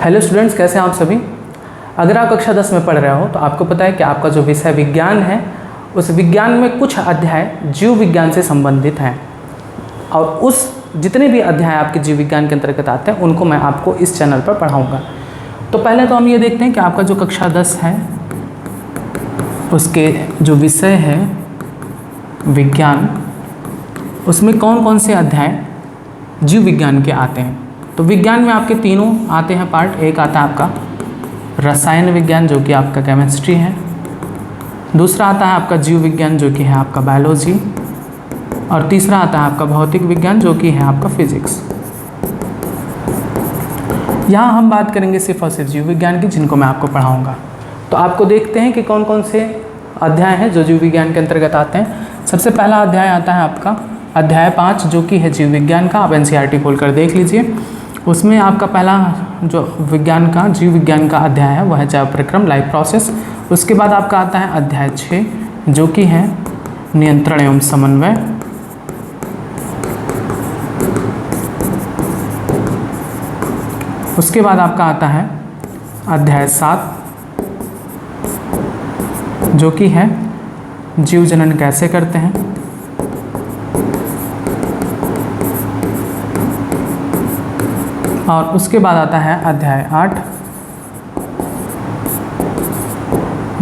Hello students, कैसे हैं आप सभी। अगर आप कक्षा 10 में पढ़ रहे हो तो आपको पता है कि आपका जो विषय विज्ञान है उस विज्ञान में कुछ अध्याय जीव विज्ञान से संबंधित हैं और उस जितने भी अध्याय आपके जीव विज्ञान के अंतर्गत आते हैं उनको मैं आपको इस चैनल पर पढ़ाऊँगा। तो पहले तो हम ये देखते हैं कि आपका जो कक्षा 10 है उसके जो विषय है विज्ञान, उसमें कौन कौन से अध्याय जीव विज्ञान के आते हैं। तो विज्ञान में आपके तीनों आते हैं पार्ट। एक आता है आपका रसायन विज्ञान जो कि आपका केमिस्ट्री है, दूसरा आता है आपका जीव विज्ञान जो कि है आपका बायोलॉजी, और तीसरा आता है आपका भौतिक विज्ञान जो कि है आपका फिजिक्स। यहाँ हम बात करेंगे सिर्फ और सिर्फ जीव विज्ञान की, जिनको मैं आपको पढ़ाऊँगा। तो आपको देखते हैं कि कौन कौन से अध्याय हैं जो जीव विज्ञान के अंतर्गत आते हैं। सबसे पहला अध्याय आता है आपका अध्याय 5 जो कि है जीव विज्ञान का। आप NCERT खोल कर देख लीजिए। उसमें आपका पहला जो विज्ञान का जीव विज्ञान का अध्याय है वह है जैव प्रक्रम, लाइफ प्रोसेस। उसके बाद आपका आता है अध्याय 6 जो कि है नियंत्रण एवं समन्वय। उसके बाद आपका आता है अध्याय 7 जो कि है जीव जनन कैसे करते हैं। और उसके बाद आता है अध्याय 8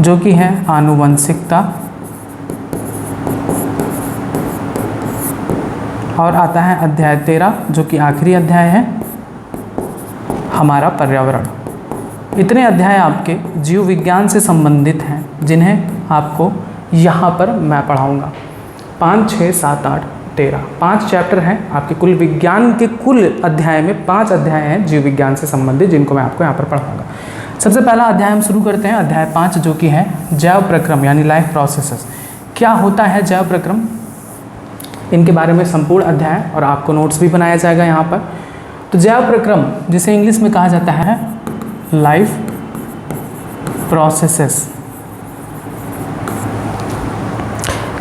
जो कि है आनुवंशिकता। और आता है अध्याय 13 जो कि आखिरी अध्याय है हमारा पर्यावरण। इतने अध्याय आपके जीव विज्ञान से संबंधित हैं जिन्हें आपको यहाँ पर मैं पढ़ाऊँगा। 5, 6, 7, 8, 13 5 चैप्टर हैं आपके कुल विज्ञान के कुल अध्याय में। 5 अध्याय हैं जीव विज्ञान से संबंधित जिनको मैं आपको यहाँ पर पढ़ाऊँगा। सबसे पहला अध्याय हम शुरू करते हैं अध्याय 5 जो कि है जैव प्रक्रम यानी लाइफ प्रोसेसेस। क्या होता है जैव प्रक्रम, इनके बारे में संपूर्ण अध्याय और आपको नोट्स भी बनाया जाएगा यहाँ पर। तो जैव प्रक्रम जिसे इंग्लिश में कहा जाता है लाइफ प्रोसेसेस।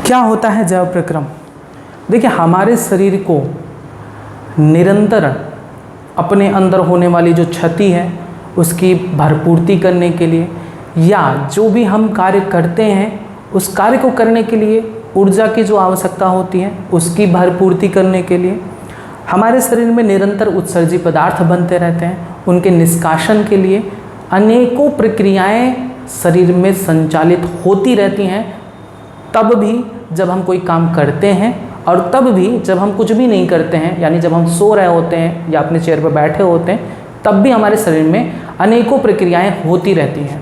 क्या होता है जैव प्रक्रम? देखिए, हमारे शरीर को निरंतर अपने अंदर होने वाली जो क्षति है उसकी भरपूर्ति करने के लिए या जो भी हम कार्य करते हैं उस कार्य को करने के लिए ऊर्जा की जो आवश्यकता होती है उसकी भरपूर्ति करने के लिए हमारे शरीर में निरंतर उत्सर्जी पदार्थ बनते रहते हैं। उनके निष्कासन के लिए अनेकों प्रक्रियाएं शरीर में संचालित होती रहती हैं। तब भी जब हम कोई काम करते हैं और तब भी जब हम कुछ भी नहीं करते हैं, यानी जब हम सो रहे होते हैं या अपने चेयर पर बैठे होते हैं, तब भी हमारे शरीर में अनेकों प्रक्रियाएं होती रहती हैं।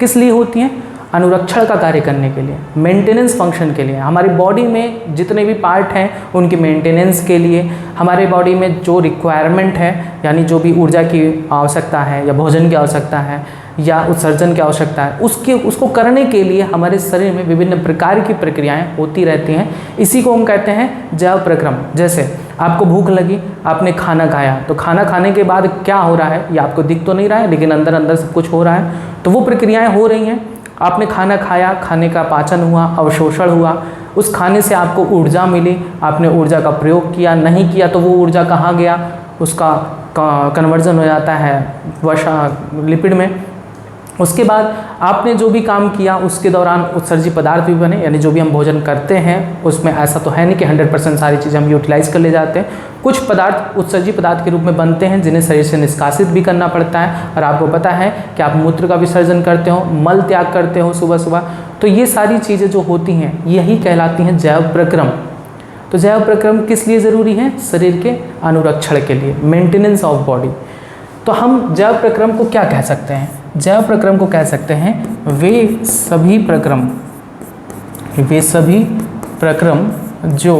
किस लिए होती हैं? अनुरक्षण का कार्य करने के लिए, मेंटेनेंस फंक्शन के लिए। हमारी बॉडी में जितने भी पार्ट हैं उनकी मेंटेनेंस के लिए, हमारे बॉडी में जो रिक्वायरमेंट है यानी जो भी ऊर्जा की आवश्यकता है या भोजन की आवश्यकता है या उत्सर्जन की आवश्यकता है उसको करने के लिए हमारे शरीर में विभिन्न प्रकार की प्रक्रियाएं होती रहती हैं। इसी को हम कहते हैं जैव प्रक्रम। जैसे आपको भूख लगी, आपने खाना खाया, तो खाना खाने के बाद क्या हो रहा है ये आपको दिख तो नहीं रहा है लेकिन अंदर अंदर सब कुछ हो रहा है। तो वो प्रक्रियाएं हो रही हैं। आपने खाना खाया, खाने का पाचन हुआ, अवशोषण हुआ, उस खाने से आपको ऊर्जा मिली, आपने ऊर्जा का प्रयोग किया, नहीं किया तो वो ऊर्जा कहाँ गया, उसका कन्वर्जन हो जाता है लिपिड में। उसके बाद आपने जो भी काम किया उसके दौरान उत्सर्जी पदार्थ भी बने, यानी जो भी हम भोजन करते हैं उसमें ऐसा तो है नहीं कि 100% सारी चीज़ें हम यूटिलाइज कर ले जाते हैं। कुछ पदार्थ उत्सर्जी पदार्थ के रूप में बनते हैं जिन्हें शरीर से निष्कासित भी करना पड़ता है। और आपको पता है कि आप मूत्र का विसर्जन करते हो, मल त्याग करते हो सुबह सुबह। तो ये सारी चीज़ें जो होती हैं यही कहलाती हैं जैव प्रक्रम। तो जैव प्रक्रम किस लिए ज़रूरी है? शरीर के अनुरक्षण के लिए, मेंटेनेंस ऑफ बॉडी। तो हम जैव प्रक्रम को क्या कह सकते हैं? जैव प्रक्रम को कह सकते हैं वे सभी प्रक्रम जो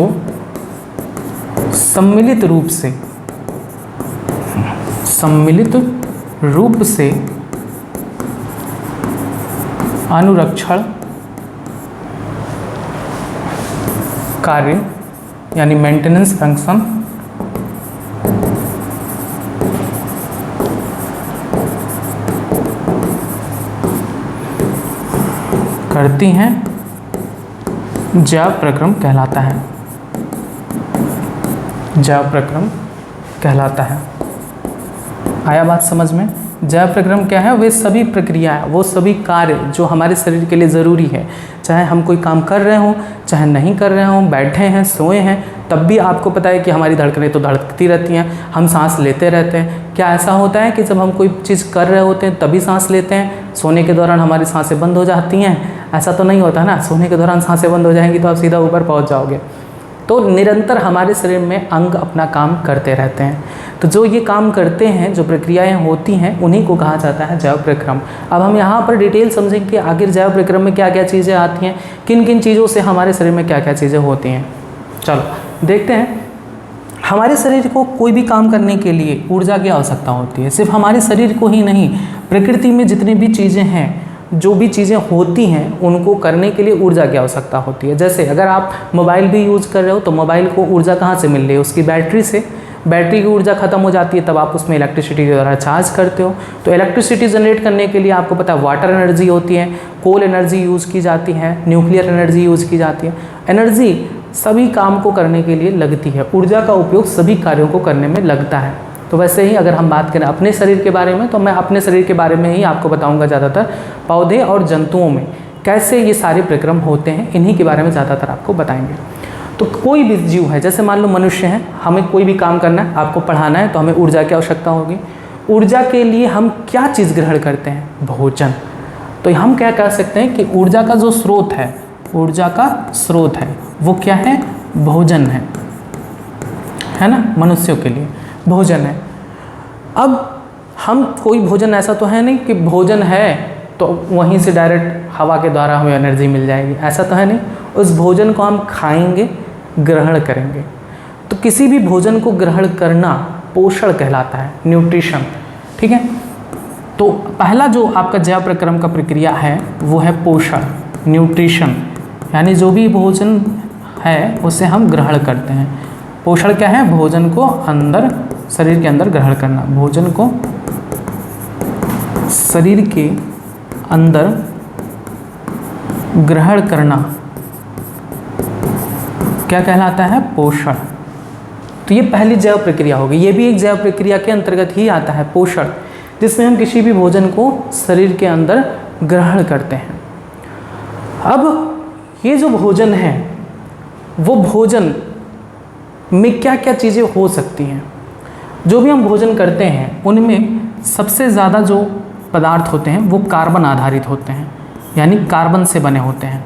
सम्मिलित रूप से अनुरक्षण कार्य यानी मेंटेनेंस फंक्शन करती हैं, जैव प्रक्रम कहलाता है। जैव प्रक्रम कहलाता है। आया बात समझ में? जैव प्रक्रम क्या है? वे सभी प्रक्रियाएं, वो सभी कार्य जो हमारे शरीर के लिए ज़रूरी है, चाहे हम कोई काम कर रहे हों, चाहे नहीं कर रहे हों, बैठे हैं, सोए हैं, तब भी आपको पता है कि हमारी धड़कनें तो धड़कती रहती हैं, हम सांस लेते रहते हैं। क्या ऐसा होता है कि जब हम कोई चीज़ कर रहे होते हैं तभी सांस लेते हैं, सोने के दौरान हमारी सांसें बंद हो जाती हैं? ऐसा तो नहीं होता ना, सोने के दौरान सांसें बंद हो जाएंगी तो आप सीधा ऊपर पहुँच जाओगे। तो निरंतर हमारे शरीर में अंग अपना काम करते रहते हैं। तो जो ये काम करते हैं, जो प्रक्रियाएं होती हैं, उन्हीं को कहा जाता है जैव प्रक्रम। अब हम यहाँ पर डिटेल समझेंगे कि आखिर जैव प्रक्रम में क्या क्या चीज़ें आती हैं, किन किन चीज़ों से हमारे शरीर में क्या क्या चीज़ें होती हैं। चलो देखते हैं। हमारे शरीर को कोई भी काम करने के लिए ऊर्जा की आवश्यकता होती है। सिर्फ हमारे शरीर को ही नहीं, प्रकृति में जितनी भी चीज़ें हैं, जो भी चीज़ें होती हैं, उनको करने के लिए ऊर्जा की आवश्यकता होती है। जैसे अगर आप मोबाइल भी यूज़ कर रहे हो तो मोबाइल को ऊर्जा कहाँ से मिल रही है? उसकी बैटरी से। बैटरी की ऊर्जा खत्म हो जाती है तब आप उसमें इलेक्ट्रिसिटी के द्वारा चार्ज करते हो। तो इलेक्ट्रिसिटी जनरेट करने के लिए आपको पता है वाटर एनर्जी होती है, कोल एनर्जी यूज़ की जाती है, न्यूक्लियर एनर्जी यूज़ की जाती है। एनर्जी सभी काम को करने के लिए लगती है, ऊर्जा का उपयोग सभी कार्यों को करने में लगता है। तो वैसे ही अगर हम बात करें अपने शरीर के बारे में, तो मैं अपने शरीर के बारे में ही आपको बताऊंगा ज़्यादातर। पौधे और जंतुओं में कैसे ये सारे प्रक्रम होते हैं, इन्हीं के बारे में ज़्यादातर आपको बताएंगे। तो कोई भी जीव है, जैसे मान लो मनुष्य हैं, हमें कोई भी काम करना है, आपको पढ़ाना है, तो हमें ऊर्जा की आवश्यकता होगी। ऊर्जा के लिए हम क्या चीज़ ग्रहण करते हैं? भोजन। तो हम क्या कह सकते हैं कि ऊर्जा का जो स्रोत है, ऊर्जा का स्रोत है वो क्या है? भोजन है ना, मनुष्यों के लिए भोजन है। अब हम कोई भोजन ऐसा तो है नहीं कि भोजन है तो वहीं से डायरेक्ट हवा के द्वारा हमें एनर्जी मिल जाएगी, ऐसा तो है नहीं। उस भोजन को हम खाएंगे, ग्रहण करेंगे। तो किसी भी भोजन को ग्रहण करना पोषण कहलाता है, न्यूट्रिशन। ठीक है, तो पहला जो आपका जैव प्रक्रम का प्रक्रिया है वो है पोषण, न्यूट्रिशन। यानी जो भी भोजन है उसे हम ग्रहण करते हैं। पोषण क्या है? भोजन को अंदर, शरीर के अंदर ग्रहण करना। भोजन को शरीर के अंदर ग्रहण करना क्या कहलाता है? पोषण। तो ये पहली जैव प्रक्रिया होगी। ये भी एक जैव प्रक्रिया के अंतर्गत ही आता है, पोषण, जिसमें हम किसी भी भोजन को शरीर के अंदर ग्रहण करते हैं। अब ये जो भोजन है, वो भोजन में क्या क्या चीज़ें हो सकती हैं? जो भी हम भोजन करते हैं उनमें सबसे ज़्यादा जो पदार्थ होते हैं वो कार्बन आधारित होते हैं, यानी कार्बन से बने होते हैं,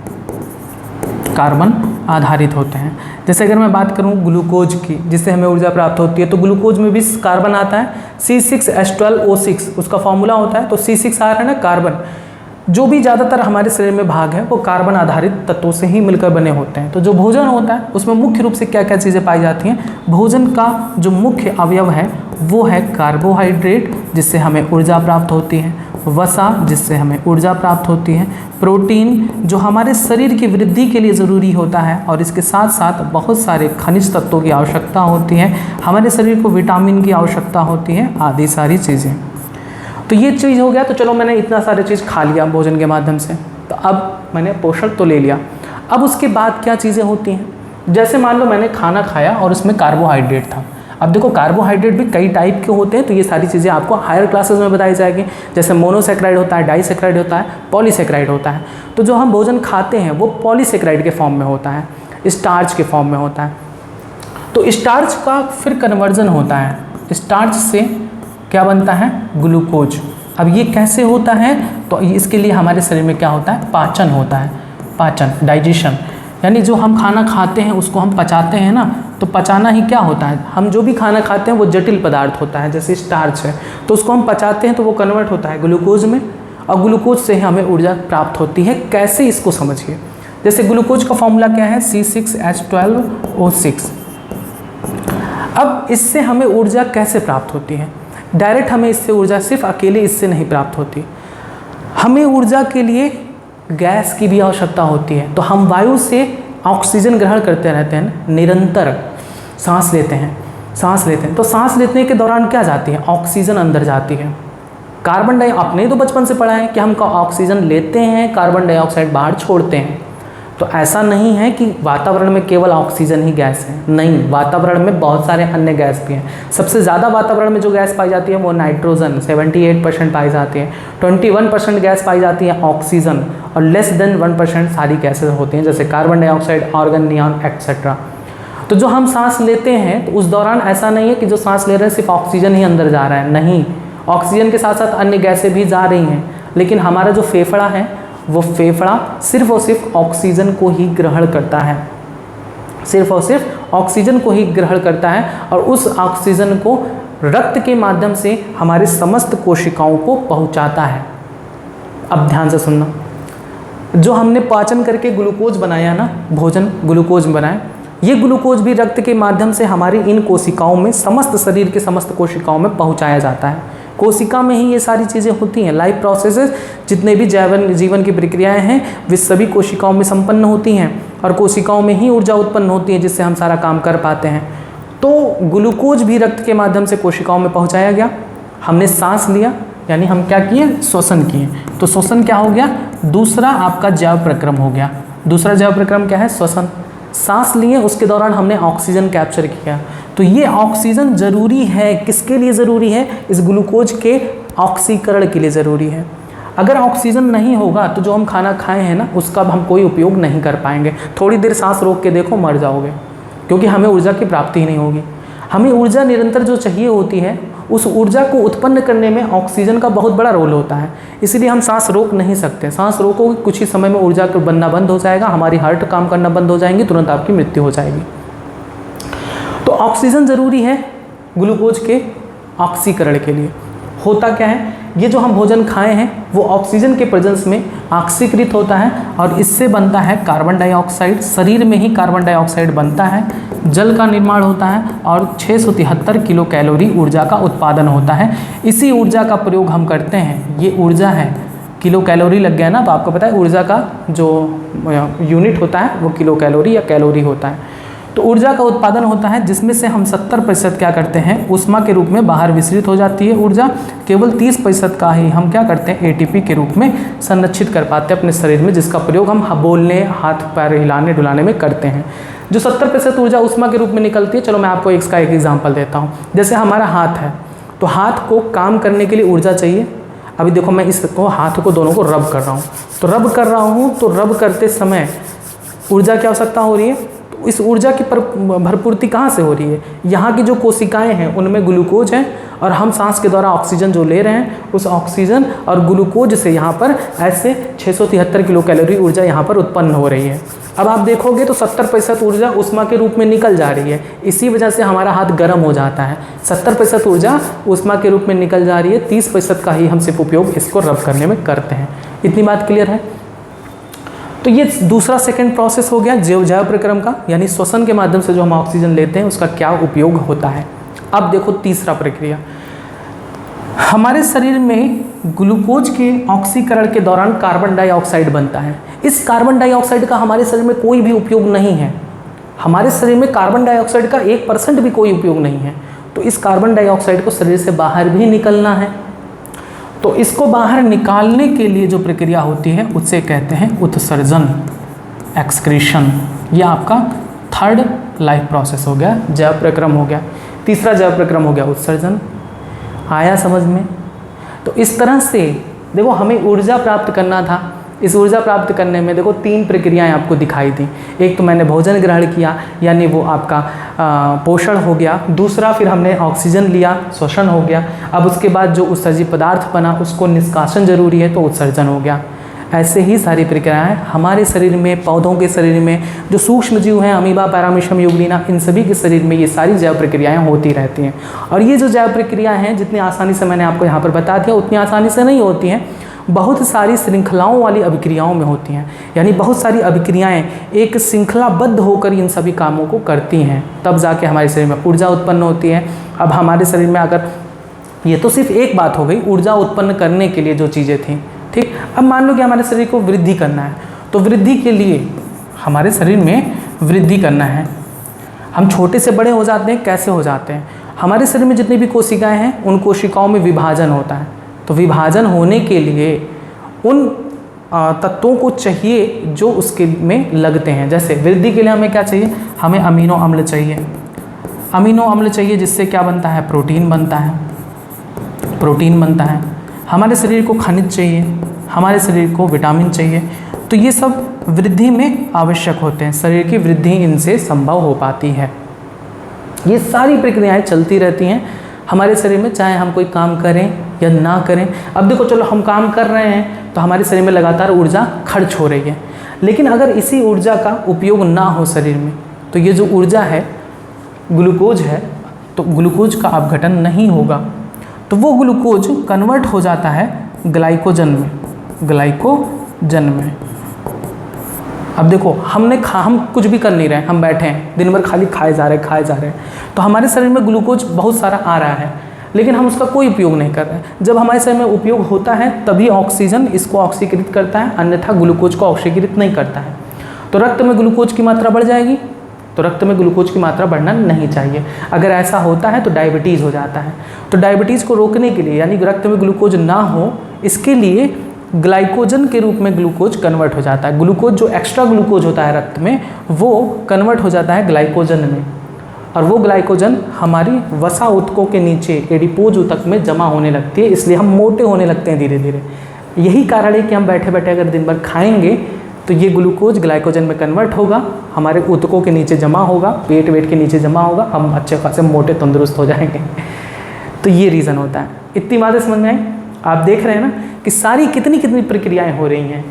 कार्बन आधारित होते हैं। जैसे अगर मैं बात करूं ग्लूकोज की, जिससे हमें ऊर्जा प्राप्त होती है, तो ग्लूकोज में भी कार्बन आता है, C6H12O6 उसका फॉर्मूला होता है। तो C6 आ रहा है ना, कार्बन। जो भी ज़्यादातर हमारे शरीर में भाग है वो कार्बन आधारित तत्वों से ही मिलकर बने होते हैं। तो जो भोजन होता है उसमें मुख्य रूप से क्या क्या चीज़ें पाई जाती हैं? भोजन का जो मुख्य अवयव है वो है कार्बोहाइड्रेट, जिससे हमें ऊर्जा प्राप्त होती है, वसा, जिससे हमें ऊर्जा प्राप्त होती है, प्रोटीन, जो हमारे शरीर की वृद्धि के लिए ज़रूरी होता है, और इसके साथ साथ बहुत सारे खनिज तत्वों की आवश्यकता होती है, हमारे शरीर को विटामिन की आवश्यकता होती है, आदि सारी चीज़ें। तो ये चीज़ हो गया। तो चलो मैंने इतना सारे चीज़ खा लिया भोजन के माध्यम से, तो अब मैंने पोषण तो ले लिया। अब उसके बाद क्या चीज़ें होती हैं? जैसे मान लो मैंने खाना खाया और उसमें कार्बोहाइड्रेट था। अब देखो कार्बोहाइड्रेट भी कई टाइप के होते हैं, तो ये सारी चीज़ें आपको हायर क्लासेस में बताई जाएगी। जैसे मोनोसेक्राइड होता है, डाइसेक्राइड होता है, पॉलीसेक्राइड होता है। तो जो हम भोजन खाते हैं वो पॉलीसेक्राइड के फॉर्म में होता है, स्टार्च के फॉर्म में होता है। तो स्टार्च का फिर कन्वर्जन होता है, स्टार्च से क्या बनता है? ग्लूकोज। अब ये कैसे होता है? तो इसके लिए हमारे शरीर में क्या होता है? पाचन होता है, पाचन, डाइजेशन। यानी जो हम खाना खाते हैं उसको हम पचाते हैं ना, तो पचाना ही क्या होता है? हम जो भी खाना खाते हैं वो जटिल पदार्थ होता है, जैसे स्टार्च है, तो उसको हम पचाते हैं तो वो कन्वर्ट होता है ग्लूकोज में, और ग्लूकोज से हमें ऊर्जा प्राप्त होती है। कैसे, इसको समझिए। जैसे ग्लूकोज का फॉर्मूला क्या है? C6H12O6। अब इससे हमें ऊर्जा कैसे प्राप्त होती है? डायरेक्ट हमें इससे ऊर्जा सिर्फ अकेले इससे नहीं प्राप्त होती, हमें ऊर्जा के लिए गैस की भी आवश्यकता होती है। तो हम वायु से ऑक्सीजन ग्रहण करते रहते हैं, निरंतर सांस लेते हैं, सांस लेते हैं। तो सांस लेने के दौरान क्या जाती है? ऑक्सीजन अंदर जाती है। कार्बन डाइऑक्साइड, आपने तो बचपन से पढ़ा है कि हम ऑक्सीजन लेते हैं, कार्बन डाइऑक्साइड बाहर छोड़ते हैं। तो ऐसा नहीं है कि वातावरण में केवल ऑक्सीजन ही गैस है, नहीं, वातावरण में बहुत सारे अन्य गैस भी हैं। सबसे ज़्यादा वातावरण में जो गैस पाई जाती है वो नाइट्रोजन 78% पाई जाती है, 21% गैस पाई जाती है ऑक्सीजन, और लेस देन 1% सारी गैसेज होती हैं जैसे carbon dioxide, argon, neon etcetera. तो जो हम सांस लेते हैं तो उस दौरान ऐसा नहीं है कि जो सांस ले रहे हैं सिर्फ ऑक्सीजन ही अंदर जा रहा है, नहीं, ऑक्सीजन के साथ साथ अन्य गैसें भी जा रही हैं, लेकिन हमारा जो फेफड़ा है वो फेफड़ा सिर्फ और सिर्फ ऑक्सीजन को ही ग्रहण करता है, सिर्फ और सिर्फ ऑक्सीजन को ही ग्रहण करता है, और उस ऑक्सीजन को रक्त के माध्यम से हमारे समस्त कोशिकाओं को पहुंचाता है। अब ध्यान से सुनना, जो हमने पाचन करके ग्लूकोज बनाया ना, भोजन ग्लूकोज बनाया, ये ग्लूकोज भी रक्त के माध्यम से हमारी इन कोशिकाओं में, समस्त शरीर के समस्त कोशिकाओं में पहुंचाया जाता है। कोशिका में ही ये सारी चीज़ें होती हैं। लाइफ प्रोसेसेस, जितने भी जीवन की प्रक्रियाएं हैं, वे सभी कोशिकाओं में संपन्न होती हैं, और कोशिकाओं में ही ऊर्जा उत्पन्न होती है जिससे हम सारा काम कर पाते हैं। तो ग्लूकोज भी रक्त के माध्यम से कोशिकाओं में पहुंचाया गया। हमने सांस लिया, यानी हम क्या किए, श्वसन किए। तो श्वसन क्या हो गया, दूसरा आपका जैव प्रक्रम हो गया। दूसरा जैव प्रक्रम क्या है, श्वसन। सांस लिए, उसके दौरान हमने ऑक्सीजन कैप्चर किया। तो ये ऑक्सीजन ज़रूरी है, किसके लिए ज़रूरी है, इस ग्लूकोज के ऑक्सीकरण के लिए ज़रूरी है। अगर ऑक्सीजन नहीं होगा तो जो हम खाना खाए हैं ना, उसका हम कोई उपयोग नहीं कर पाएंगे। थोड़ी देर सांस रोक के देखो, मर जाओगे, क्योंकि हमें ऊर्जा की प्राप्ति ही नहीं होगी। हमें ऊर्जा निरंतर जो चाहिए होती है, उस ऊर्जा को उत्पन्न करने में ऑक्सीजन का बहुत बड़ा रोल होता है, इसलिए हम सांस रोक नहीं सकते। सांस रोकोगे, कुछ ही समय में ऊर्जा बनना बंद हो जाएगा, हमारी हार्ट काम करना बंद हो जाएंगी, तुरंत आपकी मृत्यु हो जाएगी। तो ऑक्सीजन ज़रूरी है ग्लूकोज के ऑक्सीकरण के लिए। होता क्या है, ये जो हम भोजन खाए हैं वो ऑक्सीजन के प्रेजेंस में ऑक्सीकृत होता है, और इससे बनता है कार्बन डाइऑक्साइड। शरीर में ही कार्बन डाइऑक्साइड बनता है, जल का निर्माण होता है, और 673 किलो कैलोरी ऊर्जा का उत्पादन होता है। इसी ऊर्जा का प्रयोग हम करते हैं। ये ऊर्जा है, किलो कैलोरी लग गया ना, तो आपको पता है ऊर्जा का जो यूनिट होता है वो किलो कैलोरी या कैलोरी होता है। तो ऊर्जा का उत्पादन होता है, जिसमें से हम 70% क्या करते हैं, ऊष्मा के रूप में बाहर विसरित हो जाती है ऊर्जा। केवल 30% का ही हम क्या करते हैं, एटीपी के रूप में संरक्षित कर पाते हैं अपने शरीर में, जिसका प्रयोग हम बोलने, हाथ पैर हिलाने डुलाने में करते हैं। जो 70% ऊर्जा ऊष्मा के रूप में निकलती है, चलो मैं आपको इसका एक एग्जाम्पल देता हूँ। जैसे हमारा हाथ है, तो हाथ को काम करने के लिए ऊर्जा चाहिए। अभी देखो, मैं इसको हाथ को दोनों को रब कर रहा हूँ, तो रब कर रहा हूँ, तो रब करते समय ऊर्जा की आवश्यकता हो रही है। तो इस ऊर्जा की भरपूर्ति कहाँ से हो रही है, यहाँ की जो कोशिकाएं हैं उनमें ग्लूकोज है, और हम सांस के द्वारा ऑक्सीजन जो ले रहे हैं, उस ऑक्सीजन और ग्लूकोज से यहाँ पर ऐसे 673 किलो कैलोरी ऊर्जा यहाँ पर उत्पन्न हो रही है। अब आप देखोगे तो 70% ऊर्जा ऊष्मा के रूप में निकल जा रही है, इसी वजह से हमारा हाथ गर्म हो जाता है। 70% ऊर्जा ऊष्मा के रूप में निकल जा रही है, 30% का ही हम सिर्फ उपयोग इसको रब करने में करते हैं। इतनी बात क्लियर है। तो ये दूसरा सेकंड प्रोसेस हो गया जैव प्रक्रम का, यानी श्वसन के माध्यम से जो हम ऑक्सीजन लेते हैं उसका क्या उपयोग होता है। अब देखो तीसरा प्रक्रिया, हमारे शरीर में ग्लूकोज के ऑक्सीकरण के दौरान कार्बन डाइऑक्साइड बनता है। इस कार्बन डाइऑक्साइड का हमारे शरीर में कोई भी उपयोग नहीं है। हमारे शरीर में कार्बन डाइऑक्साइड का 1% भी कोई उपयोग नहीं है। तो इस कार्बन डाइऑक्साइड को शरीर से बाहर भी निकलना है। तो इसको बाहर निकालने के लिए जो प्रक्रिया होती है उसे कहते हैं उत्सर्जन, एक्सक्रीशन। यह आपका थर्ड लाइफ प्रोसेस हो गया, जैव प्रक्रम हो गया। तीसरा जैव प्रक्रम हो गया उत्सर्जन। आया समझ में? तो इस तरह से देखो, हमें ऊर्जा प्राप्त करना था। इस ऊर्जा प्राप्त करने में देखो 3 प्रक्रियाएं आपको दिखाई दी। एक तो मैंने भोजन ग्रहण किया, यानी वो आपका पोषण हो गया। दूसरा फिर हमने ऑक्सीजन लिया, श्वसन हो गया। अब उसके बाद जो उत्सर्जित पदार्थ बना उसको निष्कासन जरूरी है, तो उत्सर्जन हो गया। ऐसे ही सारी प्रक्रियाएं हमारे शरीर में, पौधों के शरीर में, जो सूक्ष्म जीव हैं, अमीबा, पैरामीशियम, यूग्लिना, इन सभी के शरीर में ये सारी जैव प्रक्रियाएं होती रहती हैं। और ये जो जैव प्रक्रियाएं हैं, जितनी आसानी से मैंने आपको यहाँ पर बता दिया, उतनी आसानी से नहीं होती हैं। बहुत सारी श्रृंखलाओं वाली अभिक्रियाओं में होती हैं, यानी बहुत सारी अभिक्रियाएं एक श्रृंखलाबद्ध होकर इन सभी कामों को करती हैं, तब जाके हमारे शरीर में ऊर्जा उत्पन्न होती है। अब हमारे शरीर में अगर, ये तो सिर्फ एक बात हो गई ऊर्जा उत्पन्न करने के लिए जो चीज़ें थीं, ठीक। अब मान लो कि हमारे शरीर को वृद्धि करना है, तो वृद्धि के लिए हमारे शरीर में वृद्धि करना है। हम छोटे से बड़े हो जाते हैं, कैसे हो जाते हैं? हमारे शरीर में जितनी भी कोशिकाएँ हैं, उन कोशिकाओं में विभाजन होता है। तो विभाजन होने के लिए उन तत्वों को चाहिए जो उसके में लगते हैं। जैसे वृद्धि के लिए हमें क्या चाहिए, हमें अमीनो अम्ल चाहिए, अमीनो अम्ल चाहिए जिससे क्या बनता है, प्रोटीन बनता है, प्रोटीन बनता है। हमारे शरीर को खनिज चाहिए, हमारे शरीर को विटामिन चाहिए। तो ये सब वृद्धि में आवश्यक होते हैं, शरीर की वृद्धि इनसे संभव हो पाती है। ये सारी प्रक्रियाएं चलती रहती हैं हमारे शरीर में, चाहे हम कोई काम करें या ना करें। अब देखो, चलो हम काम कर रहे हैं तो हमारे शरीर में लगातार ऊर्जा खर्च हो रही है, लेकिन अगर इसी ऊर्जा का उपयोग ना हो शरीर में, तो ये जो ऊर्जा है, ग्लूकोज है, तो ग्लूकोज का अपघटन नहीं होगा, तो वो ग्लूकोज कन्वर्ट हो जाता है ग्लाइकोजन में, ग्लाइकोजन में। अब देखो, हम कुछ भी कर नहीं रहे हैं, हम बैठे हैं दिन भर खाली खाए जा रहे हैं, तो हमारे शरीर में ग्लूकोज बहुत सारा आ रहा है, लेकिन हम उसका कोई उपयोग नहीं कर रहे हैं। जब हमारे शरीर में उपयोग होता है तभी ऑक्सीजन इसको ऑक्सीकृत करता है, अन्यथा ग्लूकोज को ऑक्सीकृत नहीं करता है। तो रक्त में ग्लूकोज की मात्रा बढ़ जाएगी, तो रक्त में ग्लूकोज की मात्रा बढ़ना नहीं चाहिए। अगर ऐसा होता है तो डायबिटीज़ हो जाता है। तो डायबिटीज़ को रोकने के लिए, यानी रक्त में ग्लूकोज ना हो, इसके लिए ग्लाइकोजन के रूप में ग्लूकोज कन्वर्ट हो जाता है। ग्लूकोज जो एक्स्ट्रा ग्लूकोज होता है रक्त में, वो कन्वर्ट हो जाता है ग्लाइकोजन में, और वो ग्लाइकोजन हमारी वसा ऊतकों के नीचे एडिपोज ऊतक में जमा होने लगती है, इसलिए हम मोटे होने लगते हैं धीरे धीरे। यही कारण है कि हम बैठे बैठे अगर दिन भर खाएंगे तो ये ग्लूकोज ग्लाइकोजन में कन्वर्ट होगा, हमारे ऊतकों के नीचे जमा होगा, पेट वेट के नीचे जमा होगा, हम अच्छे खासे मोटे तंदुरुस्त हो जाएंगे। तो ये रीज़न होता है। इतनी बातें समझ में आई? आप देख रहे हैं ना कि सारी कितनी कितनी प्रक्रियाएं हो रही हैं।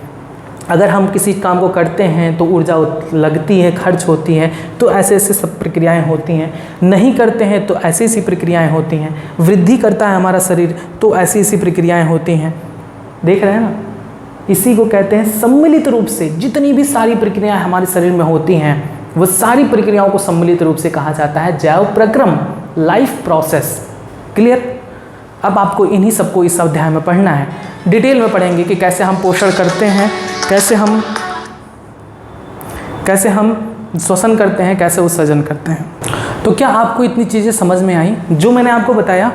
अगर हम किसी काम को करते हैं तो ऊर्जा लगती है, खर्च होती है, तो ऐसे ऐसे सब प्रक्रियाएं होती हैं। नहीं करते हैं तो ऐसी ऐसी प्रक्रियाएं होती हैं। वृद्धि करता है हमारा शरीर तो ऐसी ऐसी प्रक्रियाएं होती हैं। देख रहे हैं ना, इसी को कहते हैं सम्मिलित रूप से जितनी भी सारी प्रक्रियाएं हमारे शरीर में होती हैं, वो सारी प्रक्रियाओं को सम्मिलित रूप से कहा जाता है जैव प्रक्रम, लाइफ प्रोसेस। क्लियर? अब आपको इन्हीं सबको इस अध्याय में पढ़ना है, डिटेल में पढ़ेंगे कि कैसे हम पोषण करते हैं, कैसे हम श्वसन करते हैं, कैसे उत्सर्जन करते हैं। तो क्या आपको इतनी चीज़ें समझ में आई जो मैंने आपको बताया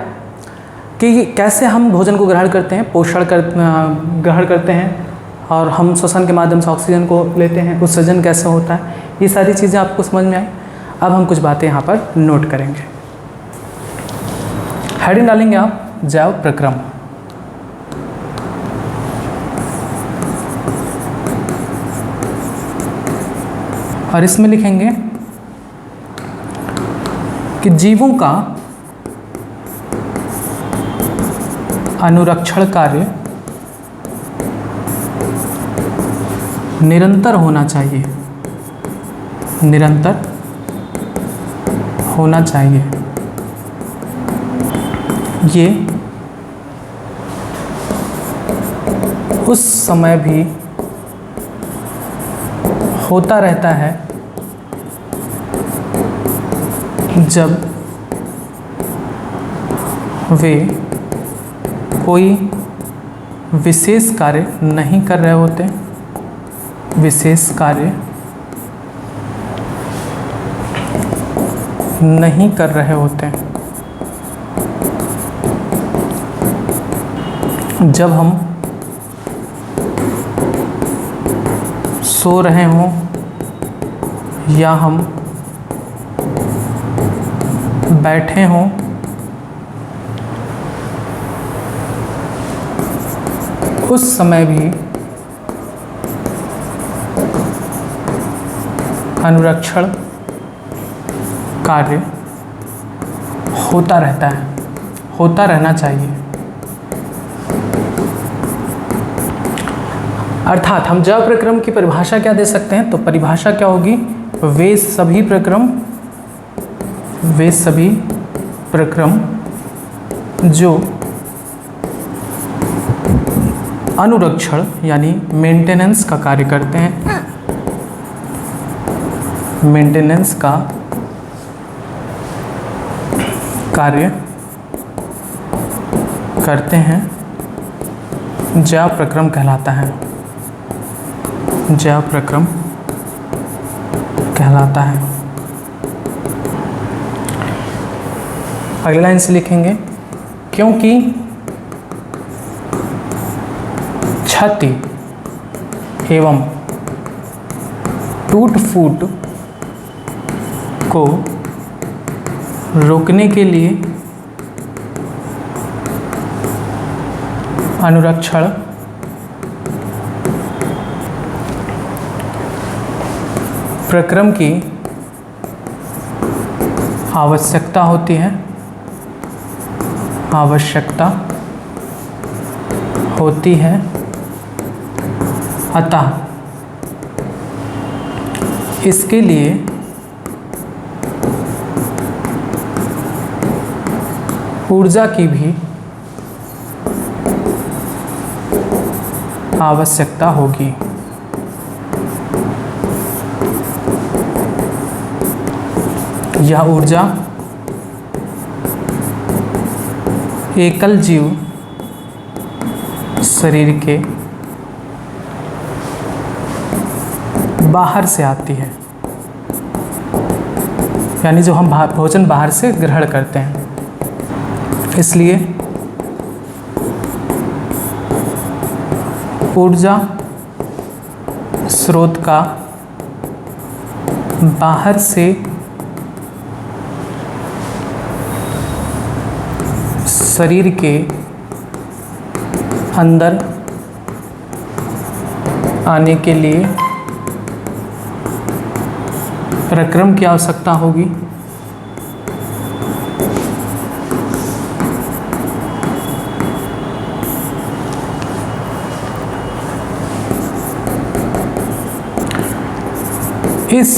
कि कैसे हम भोजन को ग्रहण करते हैं, ग्रहण करते हैं, और हम श्वसन के माध्यम से ऑक्सीजन को लेते हैं, उत्सर्जन कैसे होता है, ये सारी चीज़ें आपको समझ में आई। अब हम कुछ बातें यहाँ पर नोट करेंगे। हेडिंग डालेंगे आप जैव प्रक्रम। और इसमें लिखेंगे कि जीवों का अनुरक्षण कार्य निरंतर होना चाहिए, निरंतर होना चाहिए। ये उस समय भी होता रहता है जब वे कोई विशेष कार्य नहीं कर रहे होते, विशेष कार्य नहीं कर रहे होते। जब हम सो रहे हों या हम बैठे हों, उस समय भी अनुरक्षण कार्य होता रहता है, होता रहना चाहिए। अर्थात हम जैव प्रक्रम की परिभाषा क्या दे सकते हैं? तो परिभाषा क्या होगी? वे सभी प्रक्रम जो अनुरक्षण यानी मेंटेनेंस का कार्य करते हैं, मेंटेनेंस का कार्य करते हैं, जैव प्रक्रम कहलाता है, जैव प्रक्रम कहलाता है। अगली लाइन से लिखेंगे, क्योंकि क्षति एवं टूट फूट को रोकने के लिए अनुरक्षण प्रक्रम की आवश्यकता होती है, अतः इसके लिए ऊर्जा की भी आवश्यकता होगी। यह ऊर्जा एकल जीव शरीर के बाहर से आती है, यानी जो हम भोजन बाहर से ग्रहण करते हैं। इसलिए ऊर्जा स्रोत का बाहर से शरीर के अंदर आने के लिए प्रक्रम की आवश्यकता होगी। इस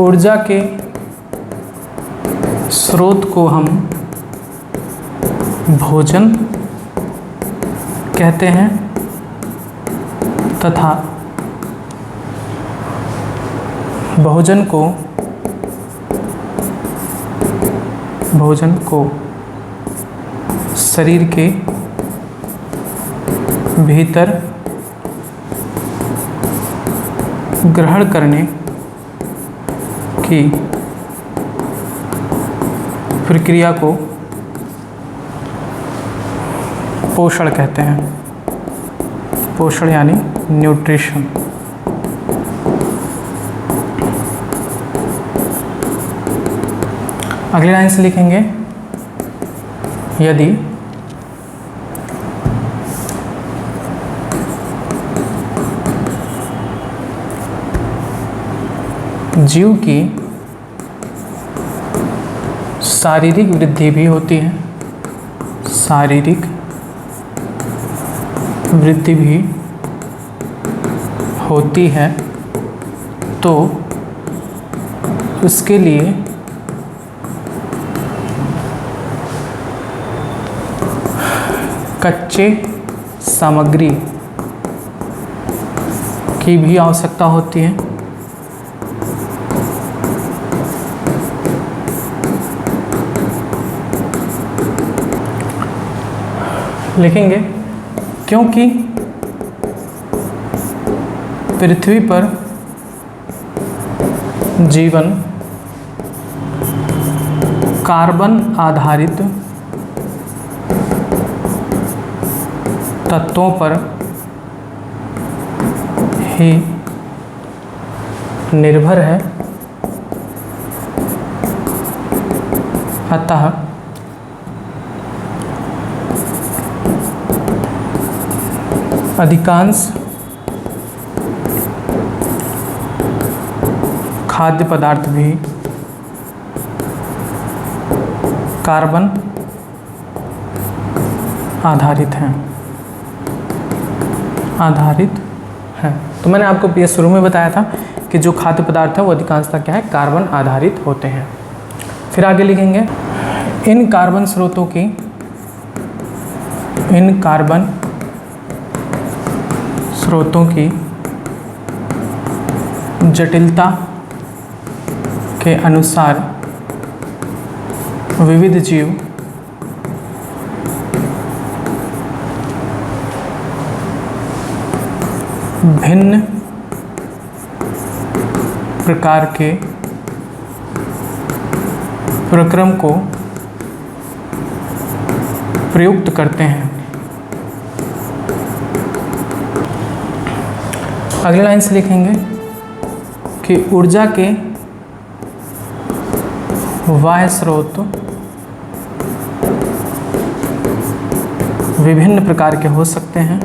ऊर्जा के स्रोत को हम भोजन कहते हैं तथा भोजन को शरीर के भीतर ग्रहण करने की प्रक्रिया को पोषण कहते हैं। पोषण यानी न्यूट्रिशन। अगली लाइन से लिखेंगे, यदि जीव की शारीरिक वृद्धि भी होती है, शारीरिक वृद्धि भी होती है, तो उसके लिए कच्चे सामग्री की भी आवश्यकता होती है। लिखेंगे, क्योंकि पृथ्वी पर जीवन कार्बन आधारित तत्वों पर ही निर्भर है, अतः अधिकांश खाद्य पदार्थ भी कार्बन आधारित हैं। तो मैंने आपको ये शुरू में बताया था कि जो खाद्य पदार्थ है वो अधिकांशतः क्या है, कार्बन आधारित होते हैं। फिर आगे लिखेंगे, इन कार्बन स्रोतों की जटिलता के अनुसार विविध जीव भिन्न प्रकार के प्रक्रम को प्रयुक्त करते हैं। अगले लाइन से लिखेंगे कि ऊर्जा के बाह्य स्रोत विभिन्न प्रकार के हो सकते हैं,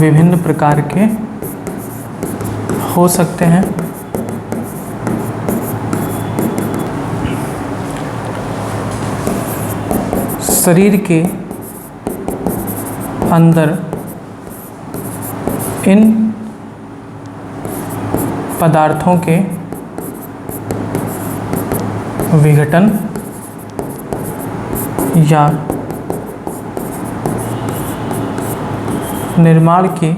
विभिन्न प्रकार के हो सकते हैं। शरीर के अंदर इन पदार्थों के विघटन या निर्माण की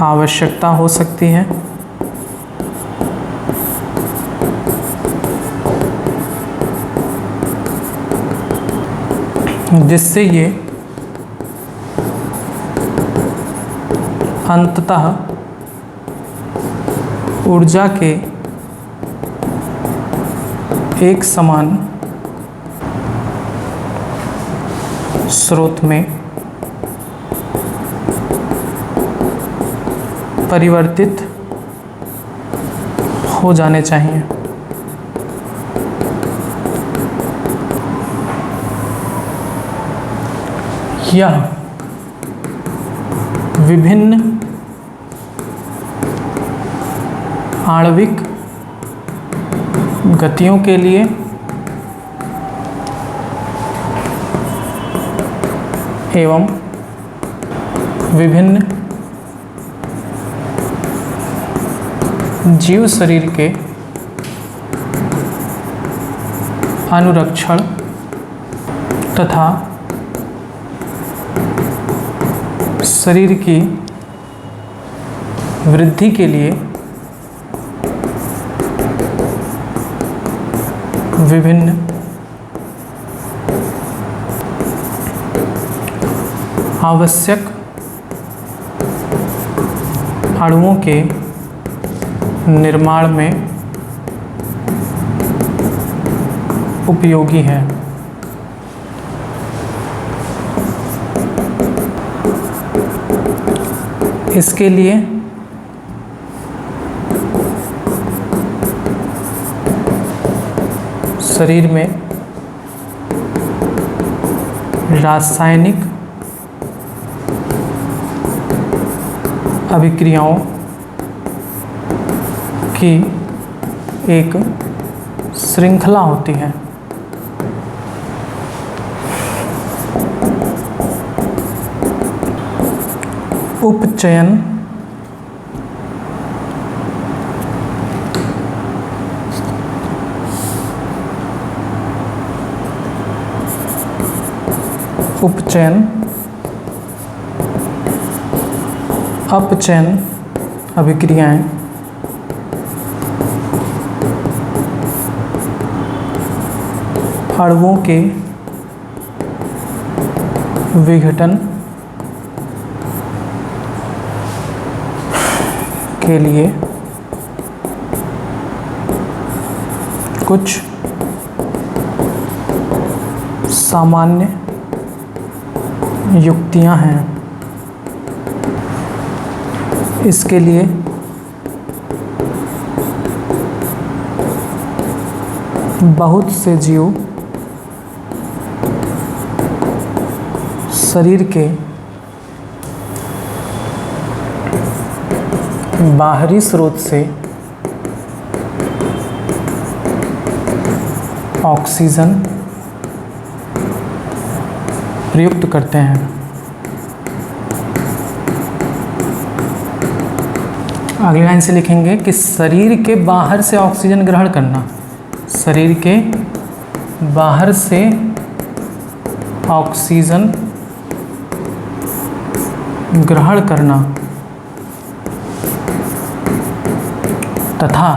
आवश्यकता हो सकती है, जिससे ये अंततः ऊर्जा के एक समान स्रोत में परिवर्तित हो जाने चाहिए। यह विभिन्न आणविक गतियों के लिए एवं विभिन्न जीव शरीर के अनुरक्षण तथा शरीर की वृद्धि के लिए विभिन्न आवश्यक अणुओं के निर्माण में उपयोगी है। इसके लिए शरीर में रासायनिक अभिक्रियाओं की एक श्रृंखला होती है। उपचयन अपचयन अभिक्रियाएं अणुओं के विघटन के लिए कुछ सामान्य युक्तियां हैं। इसके लिए बहुत से जीव शरीर के बाहरी स्रोत से ऑक्सीजन प्रयुक्त करते हैं। अगली लाइन से लिखेंगे कि शरीर के बाहर से ऑक्सीजन ग्रहण करना, शरीर के बाहर से ऑक्सीजन ग्रहण करना तथा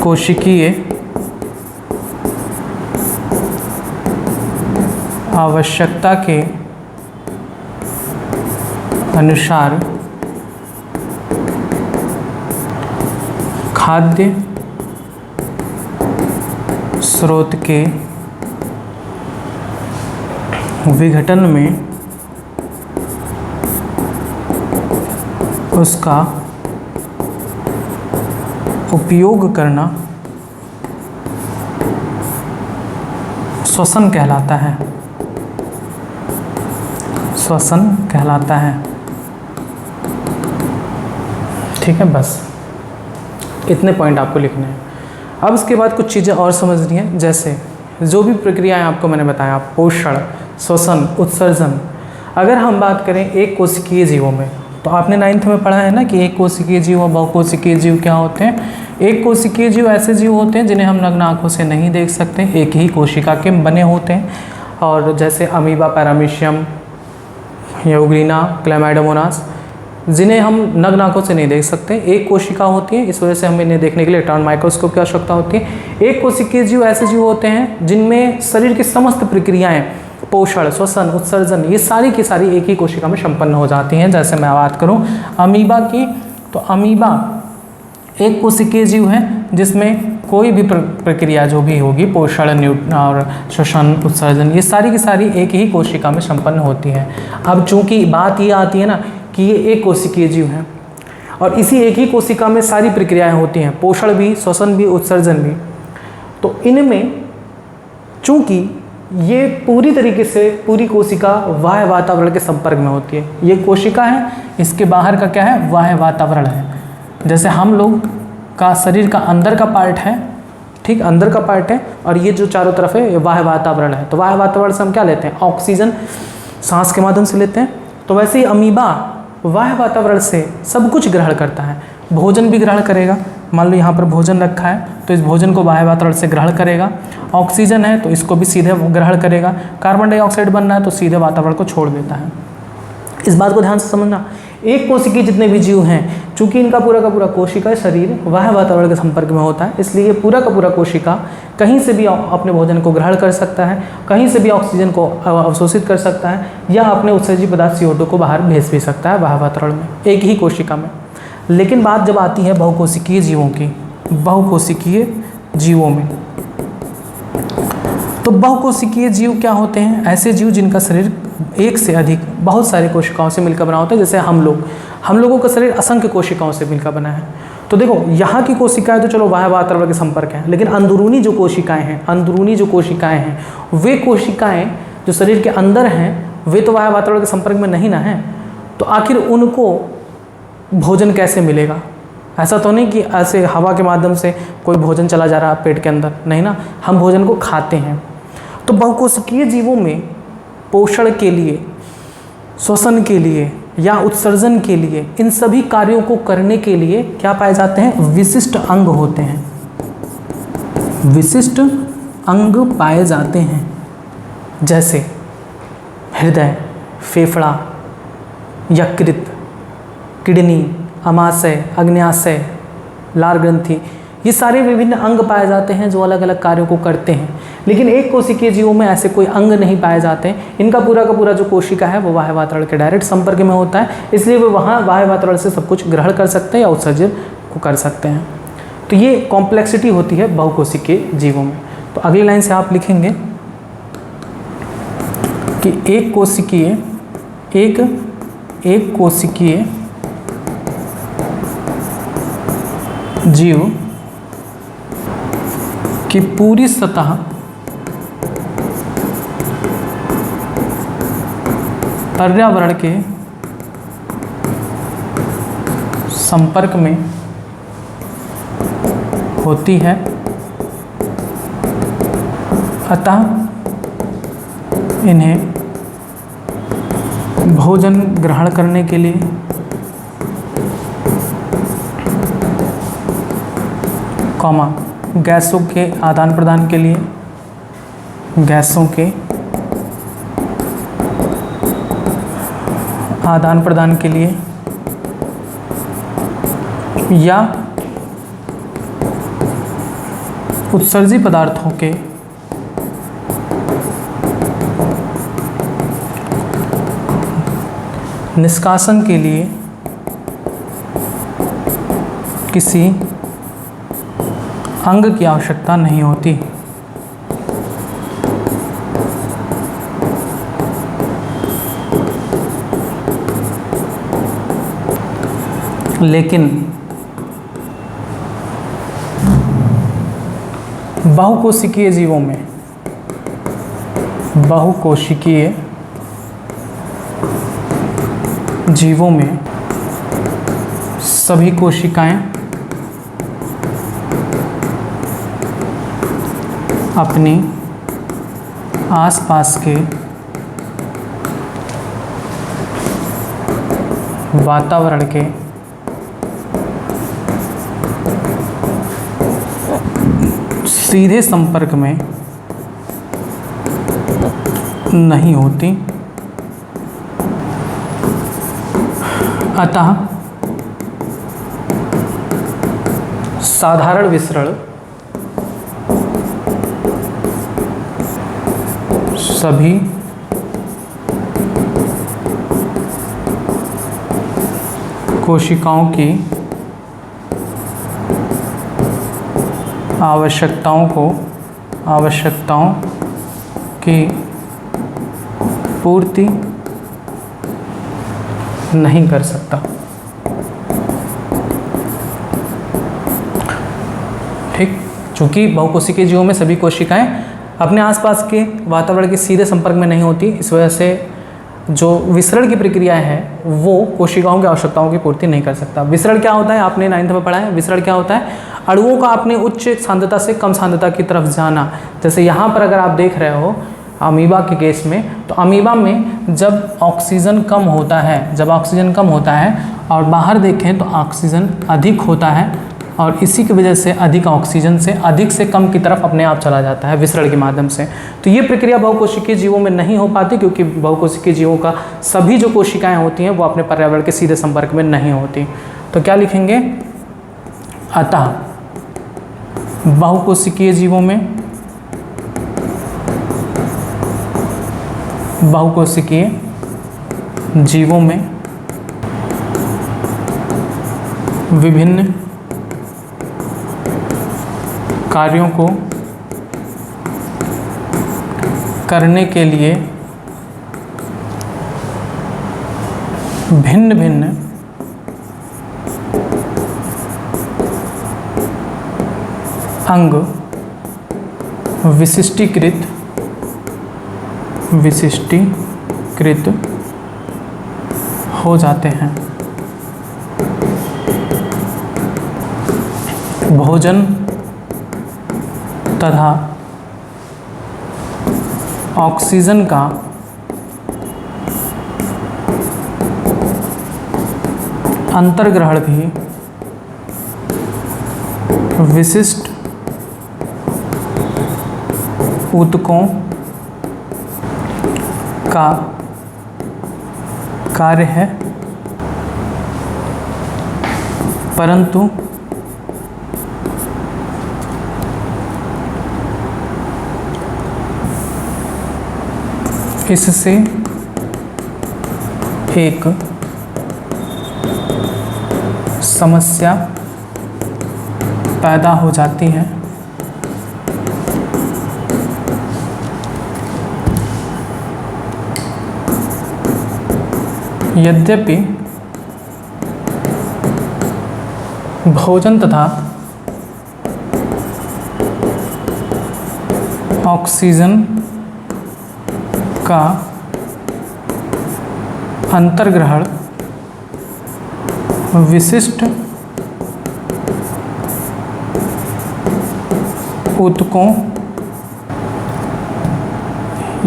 कोशिकीय आवश्यकता के अनुसार खाद्य स्रोत के विघटन में उसका उपयोग करना श्वसन कहलाता है। श्वसन कहलाता है। ठीक है, बस इतने पॉइंट आपको लिखने हैं। अब इसके बाद कुछ चीज़ें और समझनी है, जैसे जो भी प्रक्रियाएं आपको मैंने बताया, पोषण, श्वसन, उत्सर्जन। अगर हम बात करें एक कोशिकीय जीवों में, तो आपने 9th में पढ़ा है ना कि एक कोशिकीय जीव और बहुकोशिकीय जीव क्या होते हैं। एक कोशिकीय जीव ऐसे जीव होते हैं जिन्हें हम नग्न आँखों से नहीं देख सकते, एक ही कोशिका के बने होते हैं, और जैसे अमीबा, पैरामीशियम, यूग्लिना, क्लैमाइडोमोनास, जिन्हें हम नग्न आँखों से नहीं देख सकते, एक कोशिका होती है। इस वजह से हमें इन्हें देखने के लिए इलेक्ट्रॉन माइक्रोस्कोप की आवश्यकता होती है। एक कोशिकीय जीव ऐसे जीव होते हैं जिनमें शरीर की समस्त प्रक्रियाएं, पोषण, श्वसन, उत्सर्जन, ये सारी की सारी एक ही कोशिका में संपन्न हो जाती हैं। जैसे मैं बात करूं अमीबा की, तो अमीबा एक कोशिकीय जीव है जिसमें कोई भी प्रक्रिया जो भी होगी, पोषण और श्वसन, उत्सर्जन, ये सारी की सारी एक ही कोशिका में संपन्न होती है। अब चूंकि बात ये आती है ना कि ये एक कोशिकीय जीव है और इसी एक ही कोशिका में सारी प्रक्रियाएं होती हैं, पोषण भी, श्वसन भी, उत्सर्जन भी, तो इनमें चूंकि ये पूरी तरीके से पूरी कोशिका बाह्य वातावरण के संपर्क में होती है। ये कोशिका है, इसके बाहर का क्या है, बाह्य वातावरण है। जैसे हम लोग का शरीर का अंदर का पार्ट है, ठीक, अंदर का पार्ट है, और ये जो चारों तरफ है ये बाह्य वातावरण है। तो बाह्य वातावरण से हम क्या लेते हैं, ऑक्सीजन, सांस के माध्यम से लेते हैं। तो वैसे ही अमीबा बाह्य वातावरण से सब कुछ ग्रहण करता है, भोजन भी ग्रहण करेगा। मान लो यहाँ पर भोजन रखा है तो इस भोजन को बाह्य वातावरण से ग्रहण करेगा। ऑक्सीजन है तो इसको भी सीधे ग्रहण करेगा। कार्बन डाइऑक्साइड बनना है तो सीधे वातावरण को छोड़ देता है। इस बात को ध्यान से समझना। एक कोशिकीय जितने भी जीव हैं, चूंकि इनका पूरा का पूरा कोशिका शरीर बाह्य वातावरण के संपर्क में होता है, इसलिए पूरा का पूरा कोशिका कहीं से भी अपने भोजन को ग्रहण कर सकता है, कहीं से भी ऑक्सीजन को अवशोषित कर सकता है, या अपने उत्सर्जित पदार्थ CO2 को बाहर भेज भी सकता है बाह्य वातावरण में, एक ही कोशिका में। लेकिन बात जब आती है बहुकोशिकीय जीवों की, बहुकोशिकीय जीवों में, तो बहुकोशिकीय जीव क्या होते हैं, ऐसे जीव जिनका शरीर एक से अधिक बहुत सारी कोशिकाओं से मिलकर बना होता है। जैसे हम लोगों का शरीर असंख्य कोशिकाओं से मिलकर बना है। तो देखो यहाँ की कोशिकाएं तो चलो बाह्य वातावरण के संपर्क हैं, लेकिन अंदरूनी जो कोशिकाएं हैं, वे कोशिकाएं जो शरीर के अंदर हैं, वे तो बाह्य वातावरण के संपर्क में नहीं ना हैं। तो आखिर उनको भोजन कैसे मिलेगा? ऐसा तो नहीं कि ऐसे हवा के माध्यम से कोई भोजन चला जा रहा है पेट के अंदर, नहीं ना, हम भोजन को खाते हैं। तो बहुकोशिकीय जीवों में पोषण के लिए, श्वसन के लिए या उत्सर्जन के लिए, इन सभी कार्यों को करने के लिए क्या पाए जाते हैं, विशिष्ट अंग होते हैं, विशिष्ट अंग पाए जाते हैं। जैसे हृदय, फेफड़ा, यकृत, किडनी, अमाशय, अग्न्याशय, लार ग्रंथि, ये सारे विभिन्न अंग पाए जाते हैं जो अलग अलग कार्यों को करते हैं। लेकिन एक कोशिकीय जीवों में ऐसे कोई अंग नहीं पाए जाते हैं। इनका पूरा का पूरा जो कोशिका है वो बाह्य वातावरण के डायरेक्ट संपर्क में होता है, इसलिए वे वहाँ बाह्य वातावरण से सब कुछ ग्रहण कर सकते हैं या उत्सर्जन को कर सकते हैं। तो ये कॉम्प्लेक्सिटी होती है बहुकोशिकीय जीवों में। तो अगली लाइन से आप लिखेंगे कि एक कोशिकीय जीव की पूरी सतह पर्यावरण के संपर्क में होती है, अतः इन्हें भोजन ग्रहण करने के लिए, गैसों के आदान प्रदान के लिए, गैसों के आदान प्रदान के लिए, या उत्सर्जित पदार्थों के निष्कासन के लिए किसी अंग की आवश्यकता नहीं होती। लेकिन बहुकोशिकीय जीवों में, बहुकोशिकीय जीवों में सभी कोशिकाएं अपनी आसपास के वातावरण के सीधे संपर्क में नहीं होती, अतः साधारण विसरण सभी कोशिकाओं की आवश्यकताओं की पूर्ति नहीं कर सकता। ठीक, चूंकि बहुकोशिकीय जीवों में सभी कोशिकाएं अपने आसपास के वातावरण के सीधे संपर्क में नहीं होती, इस वजह से जो विसरण की प्रक्रिया है वो कोशिकाओं की आवश्यकताओं की पूर्ति नहीं कर सकता। विसरण क्या होता है, आपने 9th में पढ़ा है। विसरण क्या होता है, अणुओं का अपने उच्च सांद्रता से कम सांद्रता की तरफ जाना। जैसे यहाँ पर अगर आप देख रहे हो अमीबा के केस में, तो अमीबा में जब ऑक्सीजन कम होता है और बाहर देखें तो ऑक्सीजन अधिक होता है, और इसी की वजह से अधिक ऑक्सीजन से अधिक से कम की तरफ अपने आप चला जाता है विसरण के माध्यम से। तो ये प्रक्रिया बहुकोशिकीय जीवों में नहीं हो पाती, क्योंकि बहुकोशिकीय जीवों का सभी जो कोशिकाएं होती हैं वो अपने पर्यावरण के सीधे संपर्क में नहीं होती। तो क्या लिखेंगे, अतः बहुकोशिकीय जीवों में विभिन्न कार्यों को करने के लिए भिन्न भिन्न अंग विशिष्टीकृत हो जाते हैं। भोजन तथा ऑक्सीजन का अंतर्ग्रहण भी विशिष्ट ऊतकों का कार्य है, परंतु इससे एक समस्या पैदा हो जाती है। यद्यपि भोजन तथा ऑक्सीजन का अंतर्ग्रहण विशिष्ट ऊतकों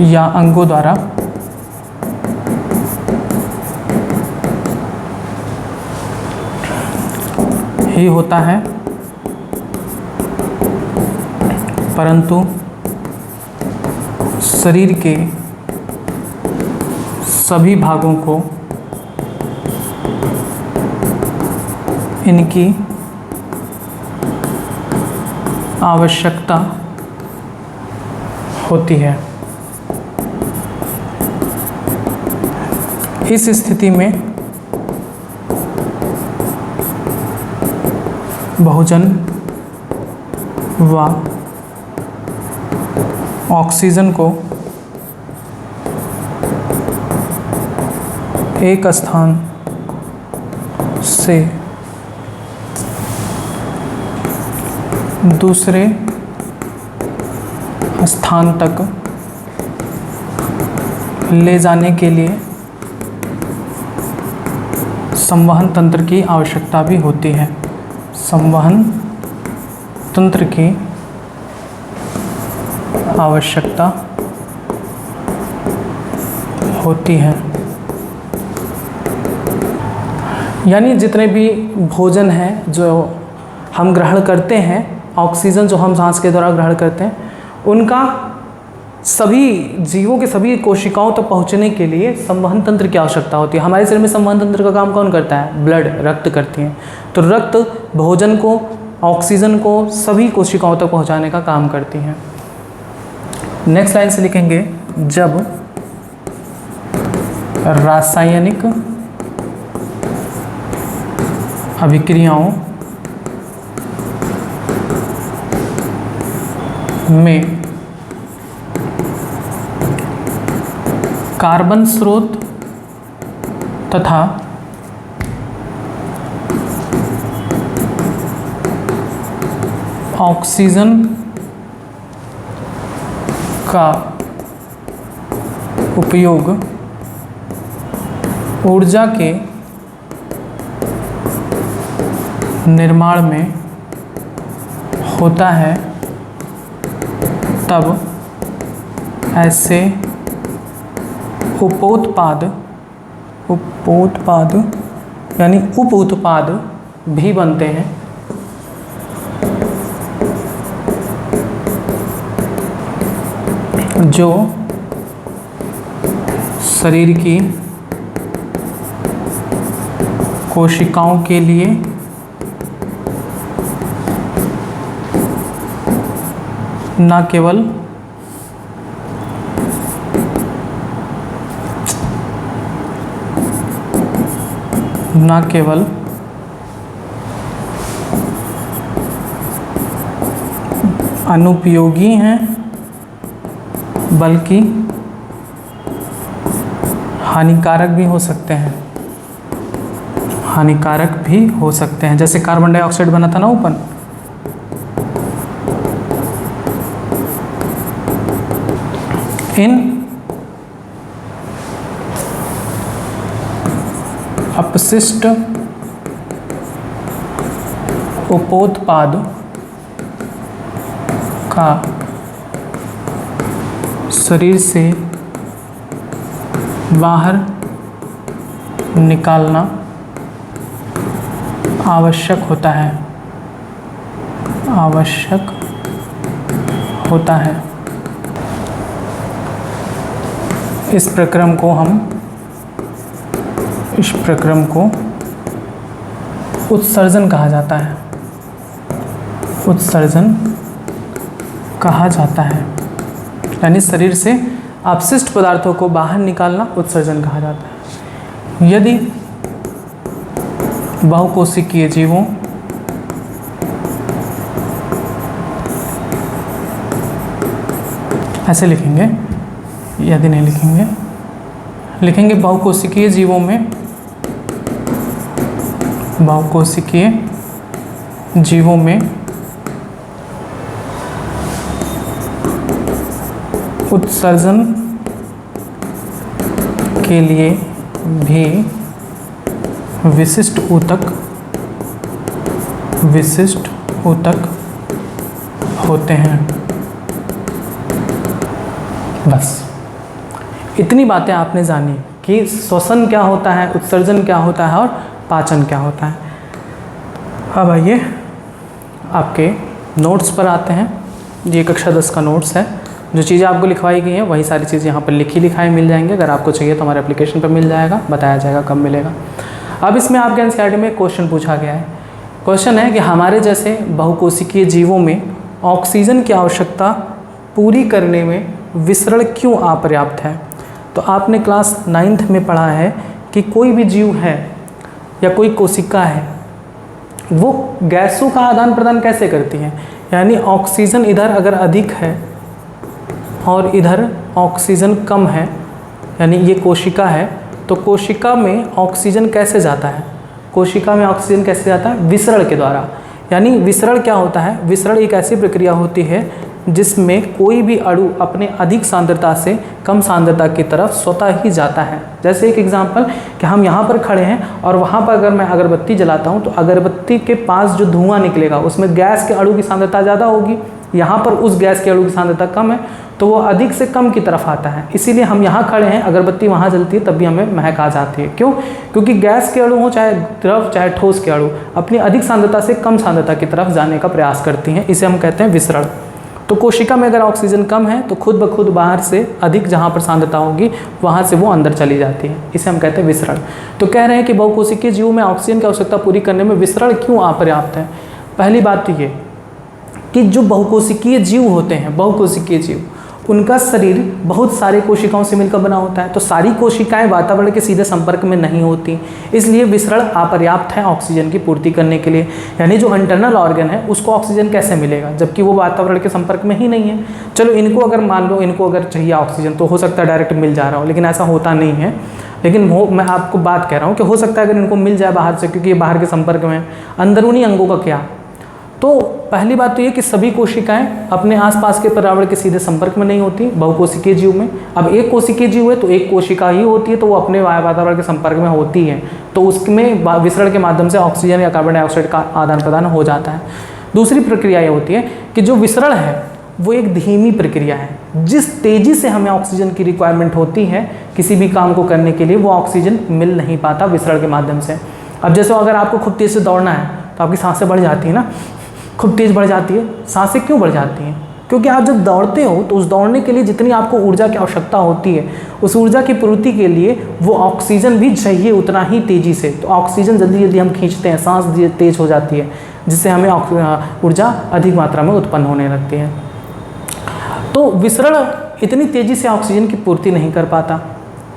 या अंगों द्वारा ही होता है, परंतु शरीर के सभी भागों को इनकी आवश्यकता होती है। इस स्थिति में भोजन व ऑक्सीजन को एक स्थान से दूसरे स्थान तक ले जाने के लिए संवहन तंत्र की आवश्यकता भी होती है। संवहन तंत्र की आवश्यकता होती है। यानी जितने भी भोजन हैं जो हम ग्रहण करते हैं, ऑक्सीजन जो हम सांस के द्वारा ग्रहण करते हैं, उनका सभी जीवों के सभी कोशिकाओं तक पहुंचने के लिए संवहन तंत्र की आवश्यकता होती है। हमारे शरीर में संवहन तंत्र का काम कौन करता है? ब्लड, रक्त करती है। तो रक्त भोजन को, ऑक्सीजन को सभी कोशिकाओं तक पहुंचाने का काम करती हैं। नेक्स्ट लाइन से लिखेंगे, जब रासायनिक अभिक्रियाओं में कार्बन स्रोत तथा ऑक्सीजन का उपयोग ऊर्जा के निर्माण में होता है, तब ऐसे उपोत्पाद यानी उप उत्पाद भी बनते हैं जो शरीर की कोशिकाओं के लिए न केवल अनुपयोगी हैं बल्कि हानिकारक भी हो सकते हैं। हानिकारक भी हो सकते हैं, जैसे कार्बन डाइऑक्साइड बना था ना ऊपर, इन अपशिष्ट उपोत्पाद का शरीर से बाहर निकालना आवश्यक होता है। इस प्रक्रम को उत्सर्जन कहा जाता है। यानी शरीर से अपशिष्ट पदार्थों को बाहर निकालना उत्सर्जन कहा जाता है। यदि बहुकोशिकीय जीवों ऐसे लिखेंगे, यदि नहीं लिखेंगे बहुकोशिकीय जीवों में उत्सर्जन के लिए भी विशिष्ट ऊतक होते हैं। बस इतनी बातें आपने जानी कि श्वसन क्या होता है, उत्सर्जन क्या होता है और पाचन क्या होता है। अब आइए आपके नोट्स पर आते हैं। ये कक्षा 10 का नोट्स है। जो चीज़ें आपको लिखवाई गई हैं वही सारी चीज़ें यहाँ पर लिखाई मिल जाएंगे। अगर आपको चाहिए तो हमारे एप्लीकेशन पर मिल जाएगा, बताया जाएगा कब मिलेगा। अब इसमें आपके एनसीईआरटी में क्वेश्चन पूछा गया है। क्वेश्चन है कि हमारे जैसे बहुकोशिकीय जीवों में ऑक्सीजन की आवश्यकता पूरी करने में विसरण क्यों अपर्याप्त है। तो आपने क्लास 9th में पढ़ा है कि कोई भी जीव है या कोई कोशिका है वो गैसों का आदान प्रदान कैसे करती है। यानी ऑक्सीजन इधर अगर अधिक है और इधर ऑक्सीजन कम है, यानी ये कोशिका है, तो कोशिका में ऑक्सीजन कैसे जाता है। कोशिका में ऑक्सीजन कैसे जाता है? विसरण के द्वारा। यानी विसरण क्या होता है? विसरण एक ऐसी प्रक्रिया होती है जिसमें कोई भी अणु अपने अधिक सांद्रता से कम सांद्रता की तरफ स्वतः ही जाता है। जैसे एक एग्जांपल कि हम यहाँ पर खड़े हैं और वहाँ पर अगर मैं अगरबत्ती जलाता हूँ तो अगरबत्ती के पास जो धुआं निकलेगा उसमें गैस के अणु की सांद्रता ज़्यादा होगी, यहाँ पर उस गैस के अणु की सांद्रता कम है, तो वो अधिक से कम की तरफ आता है। इसीलिए हम यहाँ खड़े हैं, अगरबत्ती वहाँ जलती है तब भी हमें महक आ जाती है। क्यों? क्योंकि गैस के अणु हो चाहे द्रव चाहे ठोस के अणु अपनी अधिक सांद्रता से कम सांद्रता की तरफ जाने का प्रयास करती हैं। इसे हम कहते हैं विसरण। तो कोशिका में अगर ऑक्सीजन कम है तो खुद ब खुद बाहर से अधिक जहाँ पर सांद्रता होगी वहाँ से वो अंदर चली जाती है। इसे हम कहते हैं विसरण। तो कह रहे हैं कि बहुकोशिकीय जीवों में ऑक्सीजन की आवश्यकता पूरी करने में विसरण क्यों अपर्याप्त है? पहली बात तो ये कि जो बहुकोशिकीय जीव होते हैं, बहुकोशिकीय जीव, उनका शरीर बहुत सारे कोशिकाओं से मिलकर बना होता है, तो सारी कोशिकाएं वातावरण के सीधे संपर्क में नहीं होती, इसलिए विसरण अपर्याप्त है ऑक्सीजन की पूर्ति करने के लिए। यानी जो इंटरनल ऑर्गन है उसको ऑक्सीजन कैसे मिलेगा जबकि वो वातावरण के संपर्क में ही नहीं है। चलो इनको अगर मान लो इनको अगर चाहिए ऑक्सीजन तो हो सकता है डायरेक्ट मिल जा रहा हो, लेकिन ऐसा होता नहीं है। लेकिन वो मैं आपको बात कह रहा हूँ कि हो सकता है अगर इनको मिल जाए बाहर से, क्योंकि ये बाहर के संपर्क में है। अंदरूनी अंगों का क्या? तो पहली बात तो ये कि सभी कोशिकाएं अपने आसपास के पर्यावरण के सीधे संपर्क में नहीं होती बहुकोशिकीय जीव में। अब एक कोशिकीय जीव है तो एक कोशिका ही होती है, तो वो अपने वातावरण के संपर्क में होती है, तो उसमें विसरण के माध्यम से ऑक्सीजन या कार्बन डाइऑक्साइड का आदान प्रदान हो जाता है। दूसरी प्रक्रिया ये होती है कि जो विसरण है वो एक धीमी प्रक्रिया है। जिस तेज़ी से हमें ऑक्सीजन की रिक्वायरमेंट होती है किसी भी काम को करने के लिए, वो ऑक्सीजन मिल नहीं पाता विसरण के माध्यम से। अब जैसे अगर आपको खूब तेज़ से दौड़ना है तो आपकी सांसें बढ़ जाती है ना, खूब तेज़ बढ़ जाती है। सांसें क्यों बढ़ जाती हैं? क्योंकि आप जब दौड़ते हो तो उस दौड़ने के लिए जितनी आपको ऊर्जा की आवश्यकता होती है उस ऊर्जा की पूर्ति के लिए वो ऑक्सीजन भी चाहिए उतना ही तेज़ी से। तो ऑक्सीजन जल्दी जल्दी हम खींचते हैं, सांस तेज़ हो जाती है, जिससे हमें ऊर्जा अधिक मात्रा में उत्पन्न होने लगती है। तो विसरण इतनी तेज़ी से ऑक्सीजन की पूर्ति नहीं कर पाता।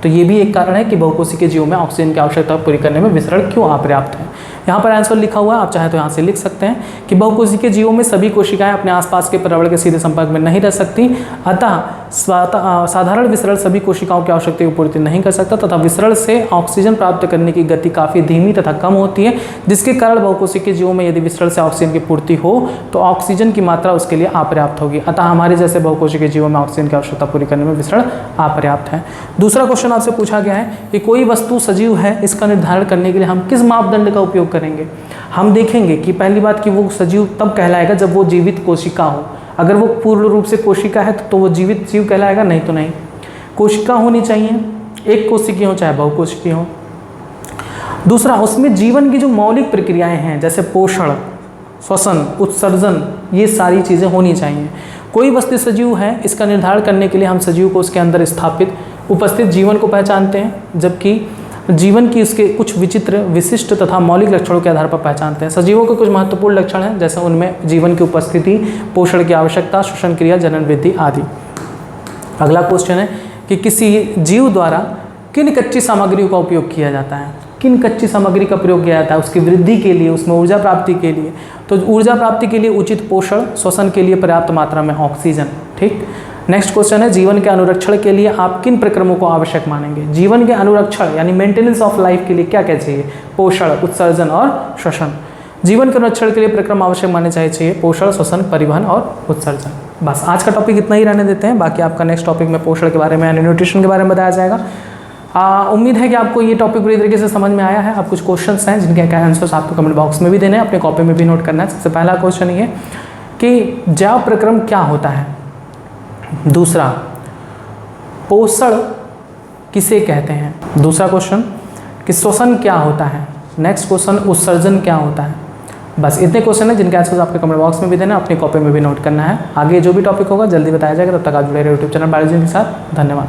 तो ये भी एक कारण है कि बहुकोशिकीय जीवों में ऑक्सीजन की आवश्यकता पूरी करने में विसरण क्यों अपर्याप्त है। यहाँ पर आंसर लिखा हुआ है, आप चाहे तो यहाँ से लिख सकते हैं कि बहुकोशिकीय जीवों में सभी कोशिकाएं अपने आसपास के पर्यावरण के सीधे संपर्क में नहीं रह सकती, अतः साधारण विसरण सभी कोशिकाओं की आवश्यकता की पूर्ति नहीं कर सकता तथा विसरण से ऑक्सीजन प्राप्त करने की गति काफ़ी धीमी तथा कम होती है, जिसके कारण बहुकोशिकीय जीवों में यदि विसरण से ऑक्सीजन की पूर्ति हो तो ऑक्सीजन की मात्रा उसके लिए अपर्याप्त होगी। अतः हमारे जैसे बहुकोशिकीय जीवों में ऑक्सीजन की आवश्यकता पूरी करने में विसरण अपर्याप्त है। दूसरा क्वेश्चन आपसे पूछा गया है कि कोई वस्तु सजीव है, इसका निर्धारण करने के लिए हम किस मापदंड का उपयोग करेंगे? हम देखेंगे कि पहली बात कि वो सजीव तब कहलाएगा जब वो जीवित कोशिका हो। अगर वो पूर्ण रूप से कोशिका है तो वो जीवित जीव कहलाएगा, नहीं तो नहीं। कोशिका होनी चाहिए, एक कोशिकीय हो चाहे बहुकोशिकीय हो। दूसरा, उसमें जीवन की जो मौलिक प्रक्रियाएं हैं जैसे पोषण, श्वसन, उत्सर्जन, ये सारी चीज़ें होनी चाहिए। कोई वस्तु सजीव है, इसका निर्धारण करने के लिए हम सजीव को उसके अंदर स्थापित उपस्थित जीवन को पहचानते हैं, जबकि जीवन की उसके कुछ विचित्र, विशिष्ट तथा मौलिक लक्षणों के आधार पर पहचानते हैं। सजीवों के कुछ महत्वपूर्ण लक्षण हैं जैसे उनमें जीवन की उपस्थिति, पोषण की आवश्यकता, श्वसन क्रिया, जनन वृद्धि आदि। अगला क्वेश्चन है कि किसी जीव द्वारा किन कच्ची सामग्रियों का उपयोग किया जाता है? किन कच्ची सामग्री का प्रयोग किया जाता है उसकी वृद्धि के लिए, उसमें ऊर्जा प्राप्ति के लिए? तो ऊर्जा प्राप्ति के लिए उचित पोषण, श्वसन के लिए पर्याप्त मात्रा में ऑक्सीजन। ठीक। नेक्स्ट क्वेश्चन है, जीवन के अनुरक्षण के लिए आप किन प्रक्रमों को आवश्यक मानेंगे? जीवन के अनुरक्षण यानी मेंटेनेंस ऑफ लाइफ के लिए क्या क्या चाहिए? पोषण, उत्सर्जन और श्वसन। जीवन के अनुरक्षण के लिए प्रक्रम आवश्यक माने चाहिए पोषण, श्वसन, परिवहन और उत्सर्जन। बस आज का टॉपिक इतना ही रहने देते हैं, बाकी आपका नेक्स्ट टॉपिक में पोषण के बारे में यानी न्यूट्रिशन के बारे में बताया जाएगा। उम्मीद है कि आपको ये टॉपिक पूरी तरीके से समझ में आया है। अब कुछ क्वेश्चंस हैं जिनके आंसर्स आपको कमेंट बॉक्स में भी देने हैं, अपने कॉपी में भी नोट करना है। सबसे पहला क्वेश्चन ये कि जैव प्रक्रम क्या होता है? दूसरा, पोषण किसे कहते हैं? दूसरा क्वेश्चन कि श्वसन क्या होता है? नेक्स्ट क्वेश्चन, उत्सर्जन क्या होता है? बस इतने क्वेश्चन हैं जिनके आंसर्स आपके कमेंट बॉक्स में भी देना, अपनी कॉपी में भी नोट करना है। आगे जो भी टॉपिक होगा जल्दी बताया जाएगा। तब तक आप जुड़े रहे यूट्यूब चैनल बायोलॉजी के साथ। धन्यवाद।